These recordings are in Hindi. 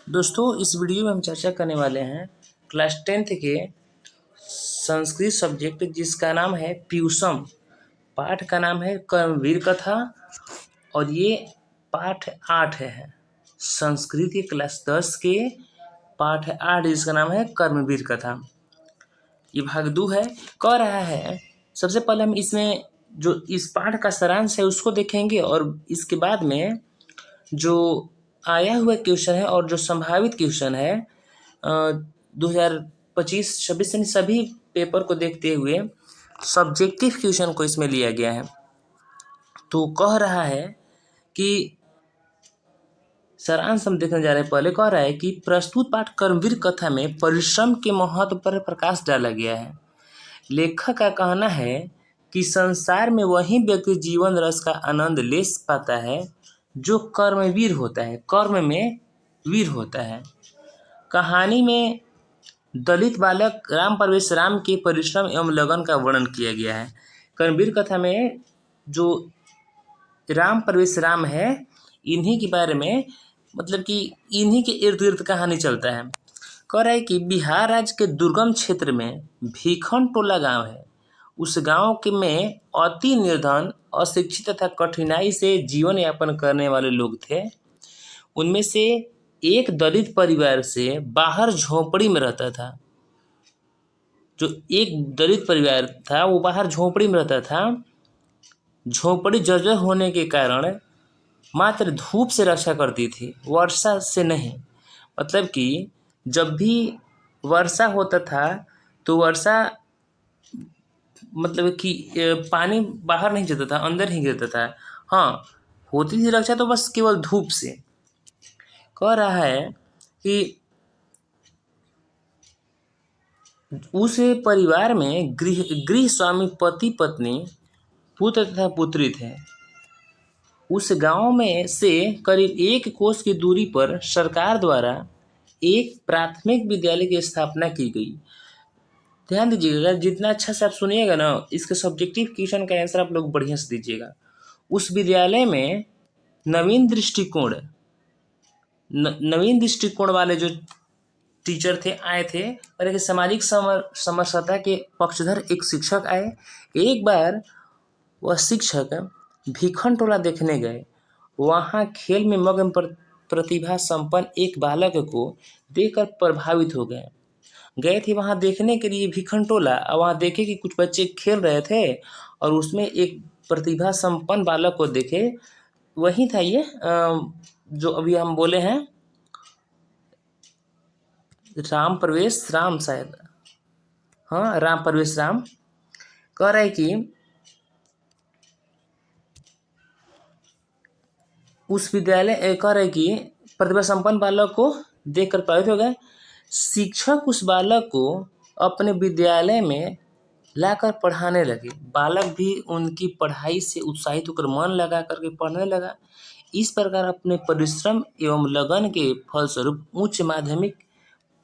दोस्तों, इस वीडियो में हम चर्चा करने वाले हैं क्लास 10th के संस्कृत सब्जेक्ट जिसका नाम है प्यूसम। पाठ का नाम है कर्मवीर कथा और ये पाठ 8 है। संस्कृत के क्लास 10 के पाठ 8 जिसका नाम है कर्मवीर कथा। ये भाग 2 है। कह रहा है सबसे पहले हम इसमें जो इस पाठ का सारांश है उसको देखेंगे और इसके बाद में जो आया हुआ क्वेश्चन है और जो संभावित क्वेश्चन है 2025-26 यानी सभी पेपर को देखते हुए सब्जेक्टिव क्वेश्चन को इसमें लिया गया है। तो कह रहा है कि सारांश हम देखने जा रहे हैं। पहले कह रहा है कि प्रस्तुत पाठ कर्मवीर कथा में परिश्रम के महत्व पर प्रकाश डाला गया है। लेखक का कहना है कि संसार में वही व्यक्ति जीवन रस का आनंद ले पाता है जो कर्मवीर होता है, कर्म में वीर होता है। कहानी में दलित बालक राम प्रवेश राम के परिश्रम एवं लगन का वर्णन किया गया है। कर्मवीर कथा में जो राम प्रवेश राम है, इन्हीं के बारे में मतलब कि इन्हीं के इर्द गिर्द कहानी चलता है। कह रहा है कि बिहार राज्य के दुर्गम क्षेत्र में भीखन टोला गांव है। उस गांव के में अति निर्धन, अशिक्षित तथा कठिनाई से जीवन यापन करने वाले लोग थे। उनमें से एक दलित परिवार से बाहर झोपड़ी में रहता था। जो एक दलित परिवार था वो बाहर झोपड़ी में रहता था। झोपड़ी जर्जर होने के कारण मात्र धूप से रक्षा करती थी, वर्षा से नहीं। मतलब कि जब भी वर्षा होता था तो वर्षा मतलब कि पानी बाहर नहीं जाता था, अंदर ही गिरता था। हाँ, होती थी रक्षा तो बस केवल धूप से। कह रहा है कि उस परिवार में गृह स्वामी, पति पत्नी, पुत्र तथा पुत्री थे। उस गांव में से करीब 1 कोस की दूरी पर सरकार द्वारा एक प्राथमिक विद्यालय की स्थापना की गई। ध्यान दीजिएगा, जितना अच्छा से आप सुनिएगा ना, इसके सब्जेक्टिव क्वेश्चन का आंसर आप लोग बढ़िया से दीजिएगा। उस विद्यालय में नवीन दृष्टिकोण वाले जो टीचर थे आए थे और एक सामाजिक समरसता के पक्षधर एक शिक्षक आए। एक बार वह शिक्षक भीखन टोला देखने गए। वहाँ खेल में मग्न प्रतिभा संपन्न एक बालक को देखकर प्रभावित हो गए थे वहाँ देखने के लिए भीखन टोला। और वहाँ देखे कि कुछ बच्चे खेल रहे थे और उसमें एक प्रतिभा संपन्न बालक को देखे। वही था ये जो अभी हम बोले हैं, राम प्रवेश राम, शायद हाँ राम प्रवेश राम। कह रहा है कि उस विद्यालय कह रहे कि प्रतिभा संपन्न बालक को देखकर प्रभावित हो गए। शिक्षक उस बालक को अपने विद्यालय में लाकर पढ़ाने लगे। बालक भी उनकी पढ़ाई से उत्साहित होकर मन लगा करके पढ़ने लगा। इस प्रकार अपने परिश्रम एवं लगन के फलस्वरूप उच्च माध्यमिक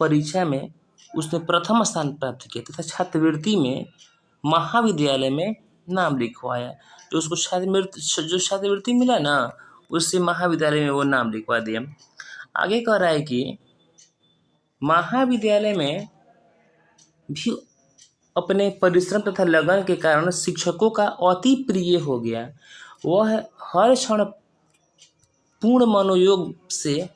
परीक्षा में उसने प्रथम स्थान प्राप्त किया तथा छात्रवृत्ति में महाविद्यालय में नाम लिखवाया। जो उसको छात्रवृत्ति मिला ना, उससे महाविद्यालय में वो नाम लिखवा दिया। आगे कह रहा है कि महाविद्यालय में भी अपने परिश्रम तथा लगन के कारण शिक्षकों का अति प्रिय हो गया। वह हर क्षण पूर्ण मनोयोग से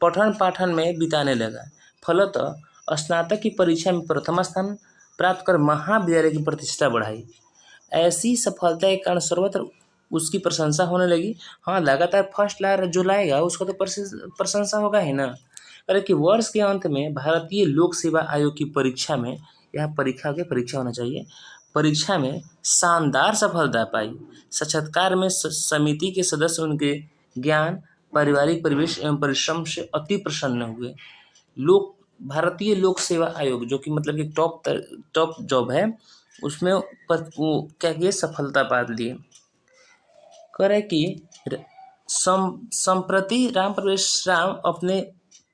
पठन पाठन में बिताने लगा। फलतः स्नातक की परीक्षा में प्रथम स्थान प्राप्त कर महाविद्यालय की प्रतिष्ठा बढ़ाई। ऐसी सफलता के कारण सर्वत्र उसकी प्रशंसा होने लगी। हाँ, लगातार फर्स्ट जो लाएगा उसका तो प्रशंसा होगा ही ना। अरे कि वर्ष के अंत में भारतीय लोक सेवा आयोग की परीक्षा में, यह परीक्षा होना चाहिए, परीक्षा में शानदार सफलता पाई। साक्षात्कार में समिति के सदस्य उनके ज्ञान, पारिवारिक परिवेश एवं परिश्रम से अति प्रसन्न हुए। भारतीय लोक सेवा आयोग जो कि मतलब एक टॉप जॉब है, उसमें वो क्या किए, सफलता पा लिए। कह रहे कि संप्रति राम प्रवेश राम अपने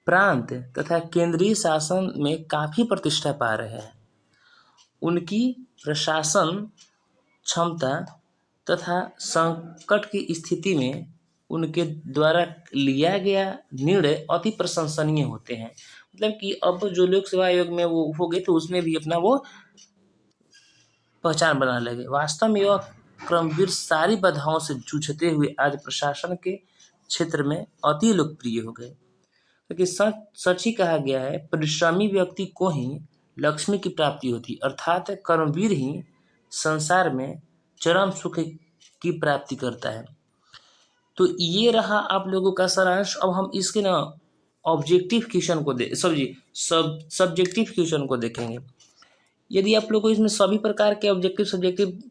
प्रांत तथा केंद्रीय शासन में काफ़ी प्रतिष्ठा पा रहे हैं। उनकी प्रशासन क्षमता तथा संकट की स्थिति में उनके द्वारा लिया गया निर्णय अति प्रशंसनीय होते हैं। मतलब कि अब जो लोक सेवा आयोग में वो हो गए तो उसमें भी अपना वो पहचान बनाने लगे। वास्तव में यह क्रमवीर सारी बाधाओं से जूझते हुए आज प्रशासन के क्षेत्र में अति लोकप्रिय हो गए। क्योंकि सच ही कहा गया है, परिश्रमी व्यक्ति को ही लक्ष्मी की प्राप्ति होती, अर्थात कर्मवीर ही संसार में चरम सुख की प्राप्ति करता है। तो ये रहा आप लोगों का सारांश। अब हम इसके ना ऑब्जेक्टिव क्वेश्चन को सब्जेक्टिव क्वेश्चन को देखेंगे। यदि आप लोगों को इसमें सभी प्रकार के ऑब्जेक्टिव सब्जेक्टिव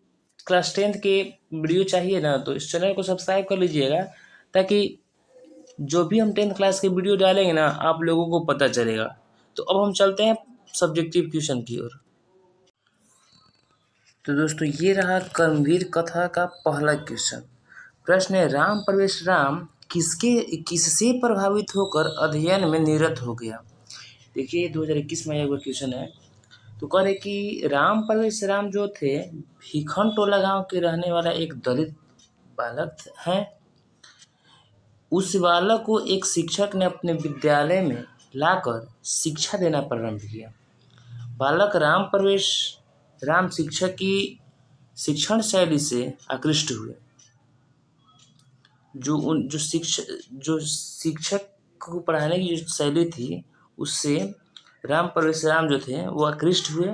क्लास 10th के वीडियो चाहिए ना, तो इस चैनल को सब्सक्राइब कर लीजिएगा, ताकि जो भी हम 10th क्लास के वीडियो डालेंगे ना आप लोगों को पता चलेगा। तो अब हम चलते हैं सब्जेक्टिव क्वेश्चन की ओर। तो दोस्तों ये रहा कर्मवीर कथा का पहला क्वेश्चन। प्रश्न है, राम प्रवेश राम किससे प्रभावित होकर अध्ययन में निरत हो गया। देखिए 2021 में आया हुआ क्वेश्चन है। तो कह रहे कि राम प्रवेश राम जो थे भीखन टोला गांव के रहने वाला एक दलित बालक हैं। उस बालक को एक शिक्षक ने अपने विद्यालय में लाकर शिक्षा देना प्रारंभ किया। बालक राम प्रवेश राम शिक्षक की शिक्षण शैली से आकृष्ट हुए। जो शिक्षक को पढ़ाने की जो शैली थी उससे राम प्रवेश राम जो थे वो आकृष्ट हुए।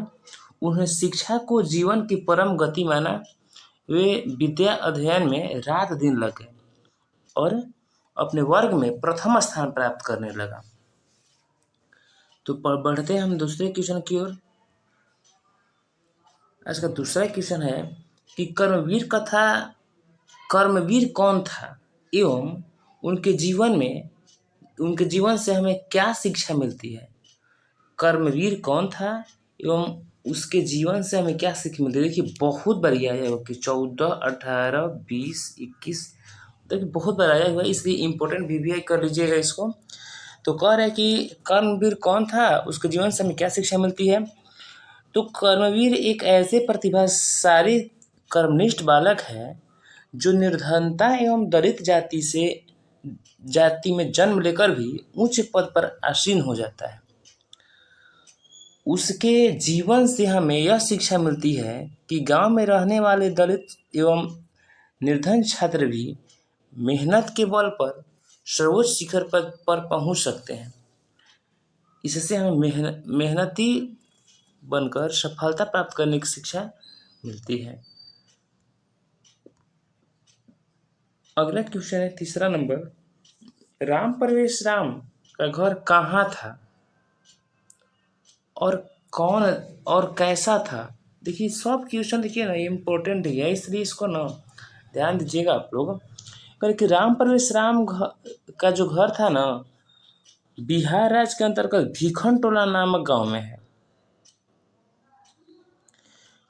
उन्हें शिक्षा को जीवन की परम गति माना। वे विद्या अध्ययन में रात दिन लग गए और अपने वर्ग में प्रथम स्थान प्राप्त करने लगा। तो बढ़ते हैं हम दूसरे क्वेश्चन की ओर। आज का दूसरा क्वेश्चन है कि कर्मवीर कौन था एवं उनके जीवन से हमें क्या शिक्षा मिलती है। कर्मवीर कौन था एवं उसके जीवन से हमें क्या सीख मिलती है। देखिए बहुत बार आया हुआ कि 14, 18, 20, 21, देखिए बहुत बार आया हुआ, इसलिए इम्पोर्टेंट VVI कर लीजिएगा इसको। तो कह रहे हैं कि कर्मवीर कौन था, उसके जीवन से हमें क्या शिक्षा मिलती है। तो कर्मवीर एक ऐसे प्रतिभाशाली कर्मनिष्ठ बालक है जो निर्धनता एवं दलित जाति में जन्म लेकर भी उच्च पद पर आसीन हो जाता है। उसके जीवन से हमें यह शिक्षा मिलती है कि गांव में रहने वाले दलित एवं निर्धन छात्र भी मेहनत के बल पर सर्वोच्च शिखर पर पहुंच सकते हैं। इससे हमें मेहनती बनकर सफलता प्राप्त करने की शिक्षा मिलती है। अगला क्वेश्चन है तीसरा नंबर, राम प्रवेश राम का घर कहाँ था और कौन और कैसा था। देखिए सब क्वेश्चन देखिए ना इम्पोर्टेंट है, इसलिए इसको ना ध्यान दीजिएगा आप लोग। क्योंकि राम प्रवेश राम का जो घर था ना बिहार राज्य के अंतर्गत भीखन टोला नामक गांव में है।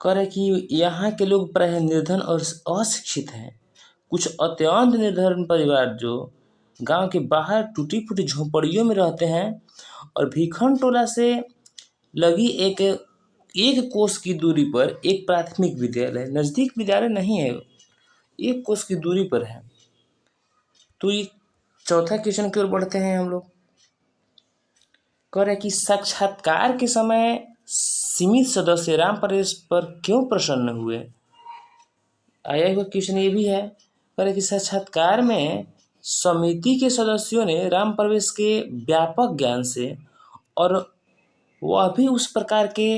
कह रहे कि यहाँ के लोग प्रायः निर्धन और अशिक्षित हैं। कुछ अत्यंत निर्धन परिवार जो गांव के बाहर टूटी फूटी झोपड़ियों में रहते हैं और भीखन टोला से लगी एक कोस की दूरी पर एक प्राथमिक विद्यालय, नज़दीक विद्यालय नहीं है, 1 कोस की दूरी पर है। तो ये चौथा क्वेश्चन की ओर बढ़ते हैं हम लोग। कह रहे कि साक्षात्कार के समय सीमित सदस्य राम प्रवेश पर क्यों प्रसन्न हुए। आया हुआ क्वेश्चन ये भी है। कह रहे कि साक्षात्कार में समिति के सदस्यों ने राम प्रवेश के व्यापक ज्ञान से और वह भी उस प्रकार के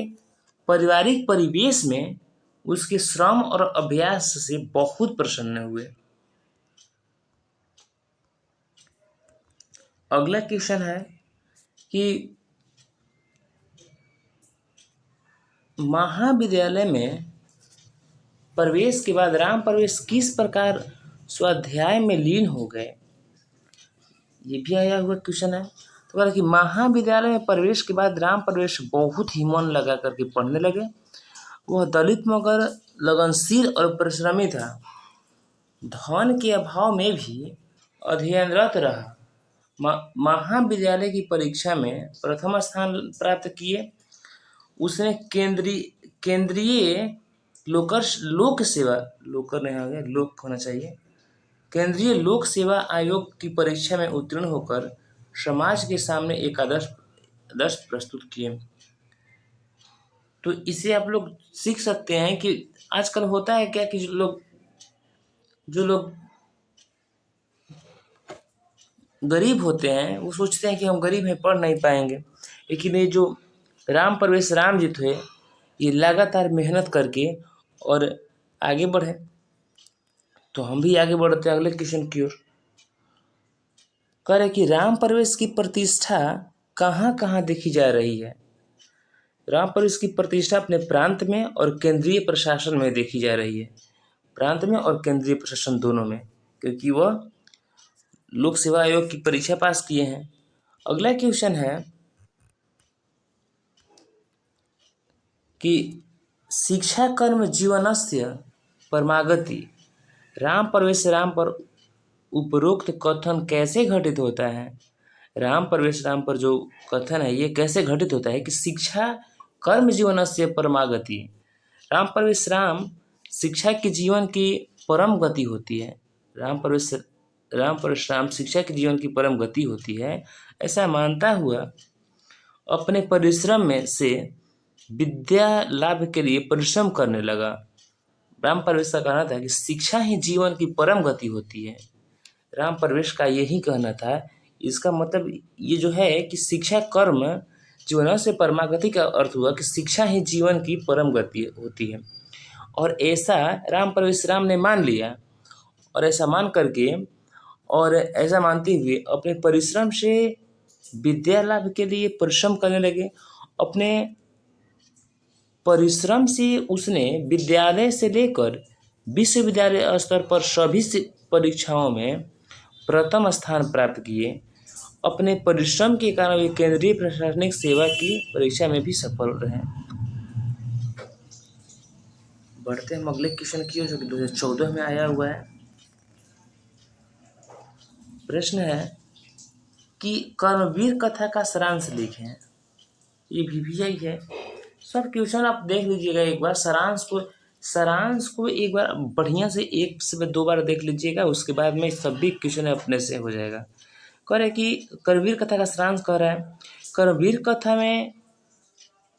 पारिवारिक परिवेश में उसके श्रम और अभ्यास से बहुत प्रसन्न हुए। अगला क्वेश्चन है कि महाविद्यालय में प्रवेश के बाद राम प्रवेश किस प्रकार स्वाध्याय में लीन हो गए। ये भी आया हुआ क्वेश्चन है। तो कहा कि महाविद्यालय में प्रवेश के बाद राम प्रवेश बहुत ही मन लगा करके पढ़ने लगे। वह दलित मगर लगनशील और परिश्रमी था। धन के अभाव में भी अध्ययनरत रहा। महाविद्यालय की परीक्षा में प्रथम स्थान प्राप्त किए। उसने केंद्रीय लोक सेवा केंद्रीय लोक सेवा आयोग की परीक्षा में उत्तीर्ण होकर समाज के सामने एक आदर्श आदर्श प्रस्तुत किए। तो इसे आप लोग सीख सकते हैं कि आजकल होता है क्या कि जो लोग गरीब होते हैं वो सोचते हैं कि हम गरीब हैं, पढ़ नहीं पाएंगे। लेकिन ये जो राम परवेश राम जी थे, ये लगातार मेहनत करके और आगे बढ़े। तो हम भी आगे बढ़ते हैं अगले क्वेश्चन की ओर। कह रहे कि राम परवेश की प्रतिष्ठा कहाँ कहाँ देखी जा रही है। राम परवेश की प्रतिष्ठा अपने प्रांत में और केंद्रीय प्रशासन में देखी जा रही है। प्रांत में और केंद्रीय प्रशासन दोनों में, क्योंकि वह लोक सेवा आयोग की परीक्षा पास किए हैं। अगला क्वेश्चन है कि शिक्षा कर्म जीवनस्य परमागति राम परवेश राम पर उपरोक्त कथन कैसे घटित होता है। राम परवेश राम पर जो कथन है ये कैसे घटित होता है कि शिक्षा कर्म जीवनस्य परमागति। राम परवेश राम शिक्षा के जीवन की परम गति होती है। राम परवेश राम शिक्षा के जीवन की परम गति होती है, ऐसा मानता हुआ अपने परिश्रम में से विद्या लाभ के लिए परिश्रम करने लगा। राम परवेश का कहना था कि शिक्षा ही जीवन की परम गति होती है। राम परवेश का यही कहना था। इसका मतलब ये जो है कि शिक्षा कर्म जीवन से परमागति का अर्थ हुआ कि शिक्षा ही जीवन की परम गति होती है। और ऐसा राम परवेश राम ने मान लिया और ऐसा मान करके और ऐसा मानते हुए अपने परिश्रम से विद्या लाभ के लिए परिश्रम करने लगे। अपने परिश्रम से उसने विद्यालय से लेकर विश्वविद्यालय स्तर पर सभी परीक्षाओं में प्रथम स्थान प्राप्त किए। अपने परिश्रम के कारण वे केंद्रीय प्रशासनिक सेवा की परीक्षा में भी सफल रहे। बढ़ते हम अगले क्वेश्चन की ओर जो 2014 में आया हुआ है। प्रश्न है कि कर्मवीर कथा का सारांश लिखें। ये भी है। सब क्वेश्चन आप देख लीजिएगा एक बार, सारांश को एक बार बढ़िया से 1 से 2 बार देख लीजिएगा, उसके बाद में सभी क्वेश्चन अपने से हो जाएगा। कह रहे कि कर्मवीर कथा का सारांश कह रहा है। कर्मवीर कथा में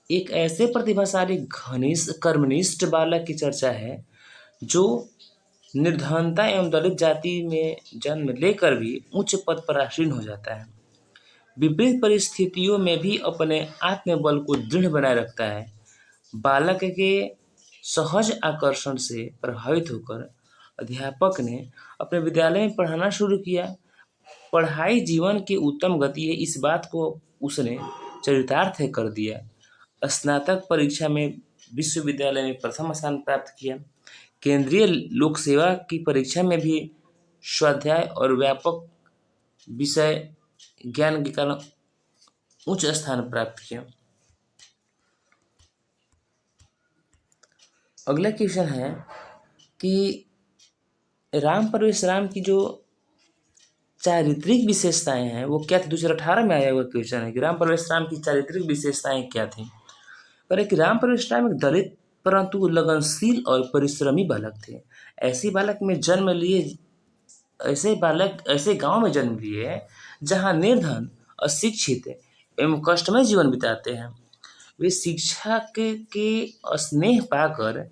एक ऐसे प्रतिभाशाली कर्मनिष्ठ बालक की चर्चा है जो निर्धनता एवं दलित जाति में जन्म लेकर भी उच्च पद पर आसीन हो जाता है। विपरीत परिस्थितियों में भी अपने आत्मबल को दृढ़ बनाए रखता है। बालक के सहज आकर्षण से प्रभावित होकर अध्यापक ने अपने विद्यालय में पढ़ाना शुरू किया। पढ़ाई जीवन की उत्तम गति है, इस बात को उसने चरितार्थ कर दिया। स्नातक परीक्षा में विश्वविद्यालय में प्रथम स्थान प्राप्त किया। केंद्रीय लोक सेवा की परीक्षा में भी स्वाध्याय और व्यापक विषय ज्ञान के कारण उच्च स्थान प्राप्त किया। अगला क्वेश्चन है कि राम परवेश राम की जो चारित्रिक विशेषताएं हैं वो क्या थी। 2018 में आया हुआ क्वेश्चन है कि राम परवेश राम की चारित्रिक विशेषताएं क्या थी। पर कि राम परवेश राम एक दलित परंतु लगनशील और परिश्रमी बालक थे। ऐसे गांव में जन्म लिए जहां निर्धन, अशिक्षित एवं कष्टमय जीवन बिताते हैं। वे शिक्षा के स्नेह पाकर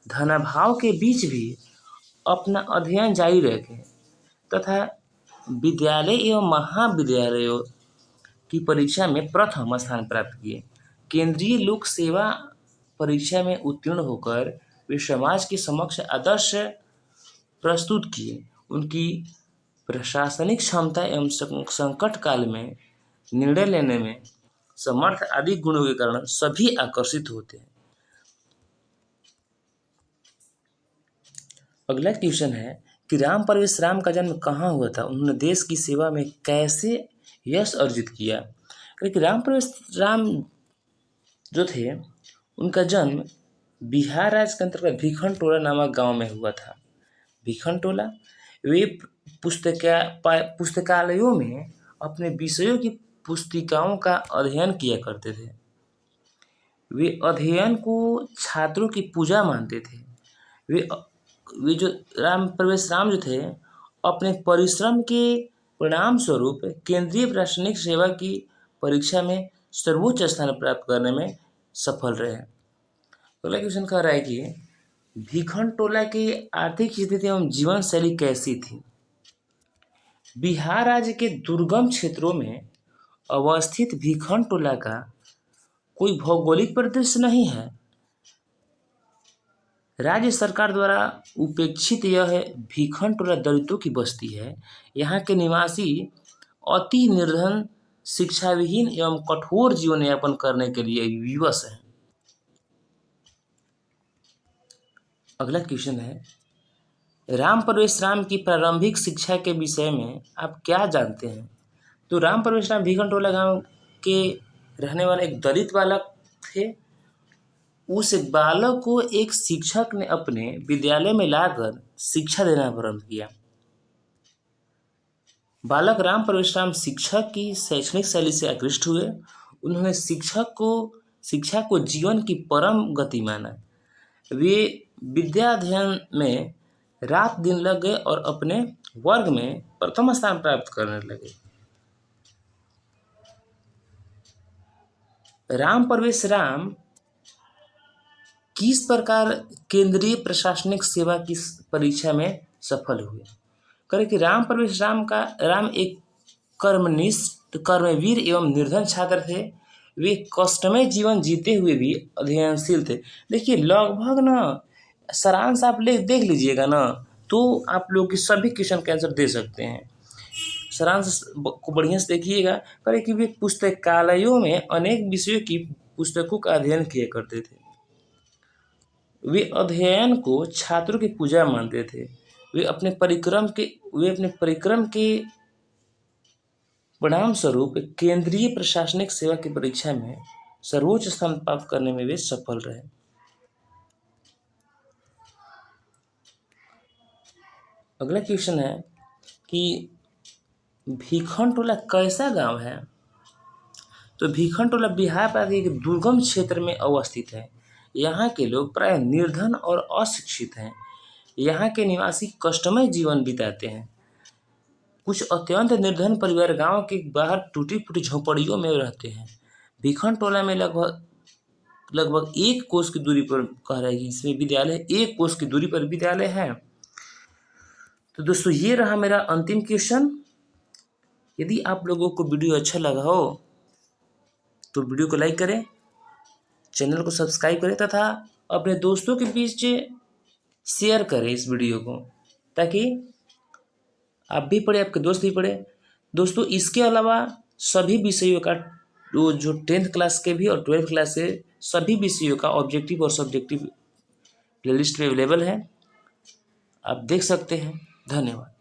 धनाभाव के बीच भी अपना अध्ययन जारी रखे तथा विद्यालय एवं महाविद्यालयों की परीक्षा में प्रथम स्थान प्राप्त किए। केंद्रीय लोक सेवा परीक्षा में उत्तीर्ण होकर वे समाज के समक्ष आदर्श प्रस्तुत किए। उनकी प्रशासनिक क्षमता एवं संकट काल में निर्णय लेने में समर्थ आदि गुणों के कारण सभी आकर्षित होते हैं। अगला क्वेश्चन है कि राम परवेश राम का जन्म कहाँ हुआ था, उन्होंने देश की सेवा में कैसे यश अर्जित किया। क्योंकि राम परवेश राम जो थे उनका जन्म बिहार राज्य के अंतर्गत भिखनटोला नामक गांव में हुआ था। भिखनटोला वे पुस्तकालयों में अपने विषयों की पुस्तिकाओं का अध्ययन किया करते थे। वे अध्ययन को छात्रों की पूजा मानते थे। वे जो राम परवेश राम जो थे अपने परिश्रम के परिणाम स्वरूप केंद्रीय प्रशासनिक सेवा की परीक्षा में सर्वोच्च स्थान प्राप्त करने में सफल रहे। अगला क्वेश्चन कह रहा है कि भिखन टोला की आर्थिक स्थिति एवं जीवन शैली कैसी थी। बिहार राज्य के दुर्गम क्षेत्रों में अवस्थित भिखन टोला का कोई भौगोलिक परिदृश्य नहीं है। राज्य सरकार द्वारा उपेक्षित यह भिखन टोला दलितों की बस्ती है। यहाँ के निवासी अति निर्धन, शिक्षा विहीन एवं कठोर जीवन यापन करने के लिए विवश है। अगला क्वेश्चन है, राम परवेश की प्रारंभिक शिक्षा के विषय में आप क्या जानते हैं। तो राम परवेश भिखन टोला गाँव के रहने वाले एक दलित बालक थे। उस बालक को एक शिक्षक ने अपने विद्यालय में लाकर शिक्षा देना प्रारंभ किया। बालक राम परवेश शिक्षक की शैक्षणिक शैली से आकृष्ट हुए। उन्होंने शिक्षा को जीवन की परम गति माना। वे विद्या अध्ययन में रात दिन लग गए और अपने वर्ग में प्रथम स्थान प्राप्त करने लगे। राम परवेश किस प्रकार केंद्रीय प्रशासनिक सेवा की परीक्षा में सफल हुए। करें कि राम परवेश राम एक कर्मनिष्ठ, कर्मवीर एवं निर्धन छात्र थे। वे कष्टमय जीवन जीते हुए भी अध्ययनशील थे। देखिए लगभग ना सारांश आप देख लीजिएगा ना, तो आप लोग की सभी क्वेश्चन के आंसर दे सकते हैं। सारांश को बढ़िया से देखिएगा। करें कि वे पुस्तकालयों में अनेक विषयों की पुस्तकों का अध्ययन किया करते थे। वे अध्ययन को छात्रों की पूजा मानते थे। वे अपने परिक्रम के परिणाम स्वरूप केंद्रीय प्रशासनिक सेवा की परीक्षा में सर्वोच्च स्थान प्राप्त करने में वे सफल रहे। अगला क्वेश्चन है कि भिखन टोला कैसा गांव है। तो भिखन टोला बिहार राज्य के दुर्गम क्षेत्र में अवस्थित है। यहाँ के लोग प्राय निर्धन और अशिक्षित हैं। यहाँ के निवासी कष्टमय जीवन बिताते हैं। कुछ अत्यंत निर्धन परिवार गांव के बाहर टूटी फूटी झोपड़ियों में रहते हैं। भिखन टोला में लगभग 1 कोस की दूरी पर कह रहा है कि इसमें विद्यालय 1 कोस की दूरी पर विद्यालय है। तो दोस्तों ये रहा मेरा अंतिम क्वेश्चन। यदि आप लोगों को वीडियो अच्छा लगा हो तो वीडियो को लाइक करें, चैनल को सब्सक्राइब करें तथा अपने दोस्तों के बीच शेयर करें इस वीडियो को, ताकि आप भी पढ़े, आपके दोस्त भी पढ़े। दोस्तों इसके अलावा सभी विषयों का जो 10th क्लास के भी और 12th क्लास के सभी विषयों का ऑब्जेक्टिव और सब्जेक्टिव प्लेलिस्ट में अवेलेबल है, आप देख सकते हैं। धन्यवाद।